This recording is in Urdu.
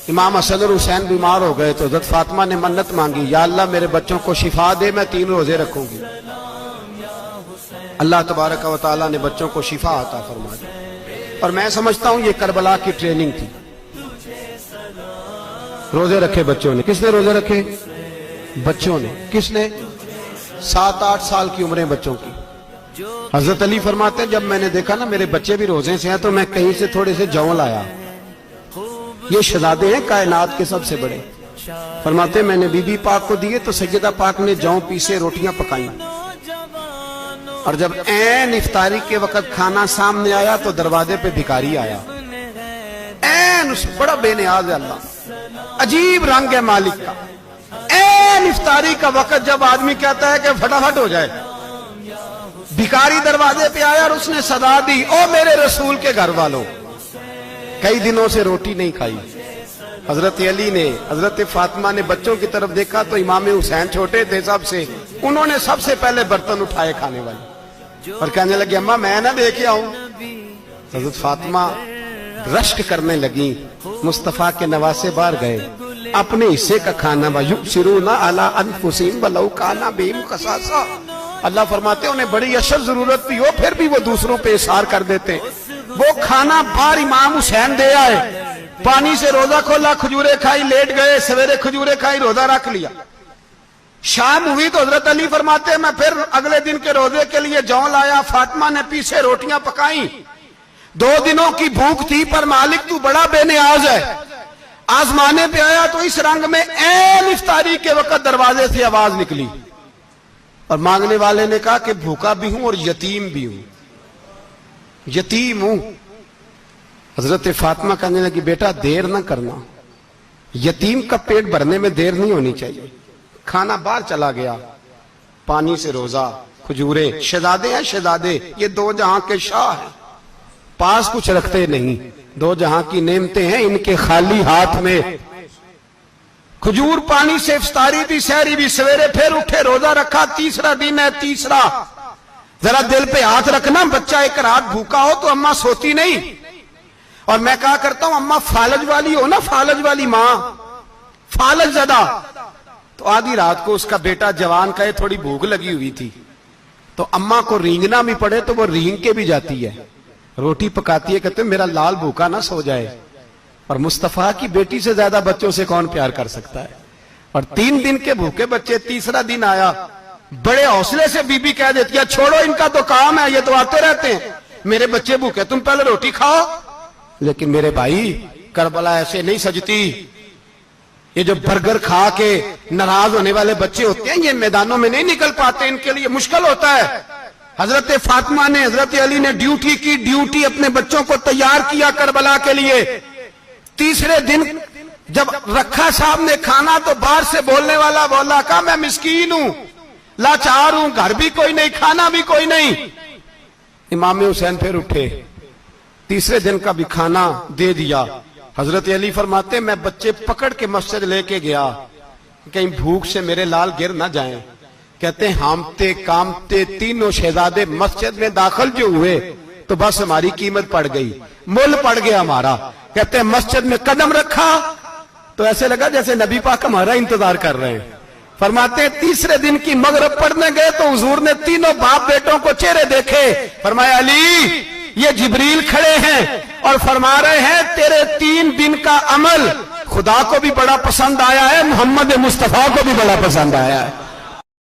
امام حسن اور حسین بیمار ہو گئے تو حضرت فاطمہ نے منت مانگی، یا اللہ میرے بچوں کو شفا دے، میں 3 روزے رکھوں گی۔ اللہ تبارک و تعالیٰ نے بچوں کو شفا عطا فرما دی۔ اور میں سمجھتا ہوں یہ کربلا کی ٹریننگ تھی۔ روزے رکھے بچوں نے۔ کس نے روزے رکھے؟ بچوں نے۔ کس نے؟ 7-8 سال کی عمریں بچوں کی۔ حضرت علی فرماتے ہیں جب میں نے دیکھا نا میرے بچے بھی روزے سے ہیں تو میں کہیں سے تھوڑے سے جوں لایا۔ یہ شہزادے ہیں کائنات کے سب سے بڑے۔ فرماتے ہیں میں نے بی بی پاک کو دیے تو سیدہ پاک نے جوں پیسے روٹیاں پکائیں، اور جب عین افطاری کے وقت کھانا سامنے آیا تو دروازے پہ بھکاری آیا۔ عین اس بڑا بے نیاز ہے اللہ، عجیب رنگ ہے مالک کا۔ عین افطاری کا وقت جب آدمی کہتا ہے کہ فٹافٹ ہو جائے، بھکاری دروازے پہ آیا اور اس نے صدا دی، او میرے رسول کے گھر والوں، کئی دنوں سے روٹی نہیں کھائی۔ حضرت علی نے، حضرت فاطمہ نے بچوں کی طرف دیکھا تو امام حسین چھوٹے تھے سب سے، انہوں نے سب سے پہلے برتن اٹھائے کھانے والے، اور کہنے لگے اماں میں نہ دے کے آؤں۔ حضرت فاطمہ رشک کرنے لگی، مصطفیٰ کے نواسے باہر گئے، اپنے حصے کا کھانا وَيُؤْثِرُونَ عَلَىٰ أَنفُسِهِمْ وَلَوْ كَانَ بِهِمْ خَصَاصَةٌ۔ اللہ فرماتے ہیں انہیں بڑی اشد ضرورت بھی ہو پھر بھی وہ دوسروں پہ اثار کر دیتے۔ وہ کھانا باہر امام حسین دے آئے، پانی سے روزہ کھولا، کھجورے کھائی، لیٹ گئے، سویرے کھجورے کھائی، روزہ رکھ لیا۔ شام ہوئی تو حضرت علی فرماتے ہیں میں پھر اگلے دن کے روزے کے لیے جوں لایا، فاطمہ نے پیچھے روٹیاں پکائیں۔ 2 دنوں کی بھوک تھی پر مالک تو بڑا بے نیاز ہے۔ آزمانے پہ آیا تو اس رنگ میں عین افطاری کے وقت دروازے سے آواز نکلی، اور مانگنے والے نے کہا کہ بھوکا بھی ہوں اور یتیم بھی ہوں، یتیم ہوں۔ حضرت فاطمہ کہنے لگی بیٹا دیر نہ کرنا، یتیم کا پیٹ بھرنے میں دیر نہیں ہونی چاہیے۔ کھانا باہر چلا گیا، پانی سے روزہ، کھجورے۔ شہزادے ہیں شہزادے، یہ 2 جہاں کے شاہ ہیں، پاس کچھ رکھتے نہیں، 2 جہاں کی نعمتیں ہیں ان کے خالی ہاتھ میں۔ کھجور پانی سے افطاری بھی، سحری بھی، سویرے پھر اٹھے، روزہ رکھا، تیسرا دن ہے، تیسرا۔ ذرا دل پہ ہاتھ رکھنا، بچہ ایک رات بھوکا ہو تو اماں سوتی نہیں۔ اور میں کہا کرتا ہوں اماں فالج والی ہو نا، فالج والی ماں، فالج زدہ، تو آدھی رات کو اس کا بیٹا جوان کا تھوڑی بھوک لگی ہوئی تھی تو اماں کو رینگنا بھی پڑے تو وہ رینگ کے بھی جاتی ہے، روٹی پکاتی ہے، کہتے ہیں میرا لال بھوکا نہ سو جائے۔ اور مصطفیٰ کی بیٹی سے زیادہ بچوں سے کون پیار کر سکتا ہے؟ اور 3 دن کے بھوکے بچے، تیسرا دن آیا، بڑے حوصلے سے بی بی کہہ دیتی ہے چھوڑو ان کا تو کام ہے، یہ تو آتے رہتے ہیں، میرے بچے بھوکے، تم پہلے روٹی کھاؤ۔ لیکن میرے بھائی کربلا ایسے نہیں سجتی۔ یہ جو برگر کھا کے ناراض ہونے والے بچے ہوتے ہیں یہ میدانوں میں نہیں نکل پاتے، ان کے لیے مشکل ہوتا ہے۔ حضرت فاطمہ نے، حضرت علی نے ڈیوٹی کی، ڈیوٹی اپنے بچوں کو تیار کیا کربلا کے لیے۔ تیسرے دن جب رکھا صاحب نے کھانا تو باہر سے بولنے والا بولا کہا میں مسکین ہوں، لاچار ہوں، گھر بھی کوئی نہیں، کھانا بھی کوئی نہیں۔ امام حسین پھر اٹھے، تیسرے دن کا بھی کھانا دے دیا۔ حضرت علی فرماتے میں بچے پکڑ کے مسجد لے کے گیا، کہیں بھوک سے میرے لال گر نہ جائیں۔ کہتے ہیں ہامتے کامتے تینوں شہزادے مسجد میں داخل جو ہوئے تو بس ہماری قیمت پڑ گئی، مول پڑ گیا ہمارا۔ کہتے ہیں مسجد میں قدم رکھا تو ایسے لگا جیسے نبی پاک ہمارا انتظار کر رہے ہیں۔ فرماتے ہیں تیسرے دن کی مغرب پڑھنے گئے تو حضور نے تینوں باپ بیٹوں کو چہرے دیکھے، فرمایا علی یہ جبریل کھڑے ہیں اور فرما رہے ہیں تیرے 3 دن کا عمل خدا کو بھی بڑا پسند آیا ہے، محمد مصطفیٰ کو بھی بڑا پسند آیا ہے۔